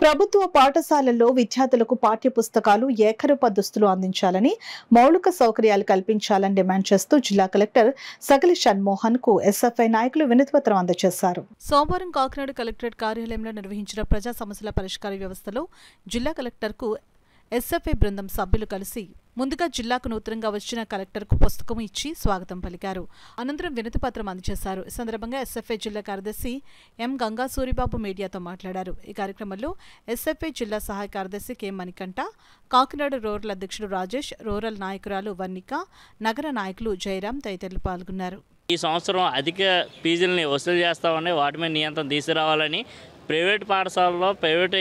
ప్రభుత్వ పాఠశాలల్లో విద్యార్థులకు పాఠ్యపుస్తకాలు, ఏకరూప దుస్తులు అందించాలని, మౌలిక సౌకర్యాలు కల్పించాలని డిమాండ్ చేస్తూ జిల్లా కలెక్టర్ సగలి షణ్మోహన్ కు ఎస్ఎఫ్ఐ నాయకులు వినతిపత్రం అందజేశారు. సోమవారం కాకినాడ కలెక్టరేట్ కార్యాలయంలో నిర్వహించిన ప్రజా సమస్యల పరిష్కార వ్యవస్థలో జిల్లా కలెక్టర్కు ఎస్ఎఫ్ఐ బృందం సభ్యులు కలిసి ముందుగా జిల్లాకు నూతనంగా వచ్చిన కలెక్టర్కు పుస్తకం ఇచ్చి స్వాగతం పలికారు. అనంతరం వినతిపత్రం అందజేశారు. ఈ సందర్భంగా ఎస్ఎఫ్ఐ జిల్లా కార్యదర్శి ఎం గంగా సూరిబాబు మీడియాతో మాట్లాడారు. ఈ కార్యక్రమంలో ఎస్ఎఫ్ఐ జిల్లా సహాయ కార్యదర్శి కె మణికంఠ, కాకినాడ రూరల్ అధ్యక్షుడు రాజేష్, రూరల్ నాయకురాలు వర్ణిక, నగర నాయకులు జయరాం తదితరులు పాల్గొన్నారు. ఈ సంవత్సరం అధిక ఫీజుల్ని వసూలు చేస్తామని వాటి మీద నియంత్రణ తీసుకురావాలని, ప్రైవేటు పాఠశాలలో ప్రైవేటు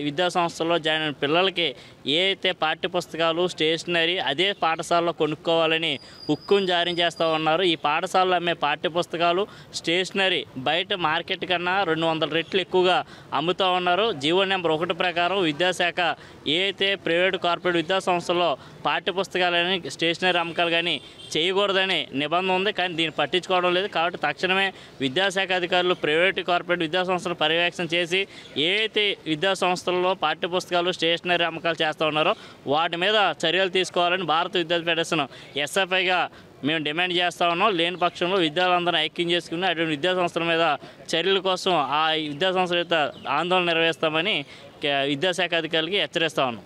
విద్యా సంస్థల్లో జాయిన్ అయిన పిల్లలకి ఏ అయితే పాఠ్యపుస్తకాలు, స్టేషనరీ అదే పాఠశాలలో కొనుక్కోవాలని హుక్కుం జారీ చేస్తూ ఉన్నారు. ఈ పాఠశాలలో అమ్మే పాఠ్యపుస్తకాలు, స్టేషనరీ బయట మార్కెట్ కన్నా 200 రెట్లు ఎక్కువగా అమ్ముతూ ఉన్నారు. జీవో నెంబర్ 1 ప్రకారం విద్యాశాఖ ఏ అయితే ప్రైవేటు కార్పొరేట్ విద్యా సంస్థల్లో పాఠ్యపుస్తకాలని, స్టేషనరీ అమ్మకాలు కానీ చేయకూడదని నిబంధన ఉంది. కానీ దీన్ని పట్టించుకోవడం లేదు. కాబట్టి తక్షణమే విద్యాశాఖ అధికారులు ప్రైవేటు కార్పొరేట్ విద్యా సంస్థలు పర్యవేక్షణ చేసి ఏ అయితే విద్యా సంస్థల్లో పాఠ్యపుస్తకాలు, స్టేషనరీ అమ్మకాలు చేస్తూ ఉన్నారో వాటి మీద చర్యలు తీసుకోవాలని భారత విద్యార్థి ఫెడరేషన్ ఎస్ఎఫ్ఐగా మేము డిమాండ్ చేస్తూ ఉన్నాం. లేని పక్షంలో విద్యార్థులందరూ ఐక్యం చేసుకుని అటువంటి విద్యా సంస్థల మీద చర్యల కోసం ఆ విద్యా సంస్థల యొక్క ఆందోళన నిర్వహిస్తామని విద్యాశాఖ అధికారులకి హెచ్చరిస్తా ఉన్నాం.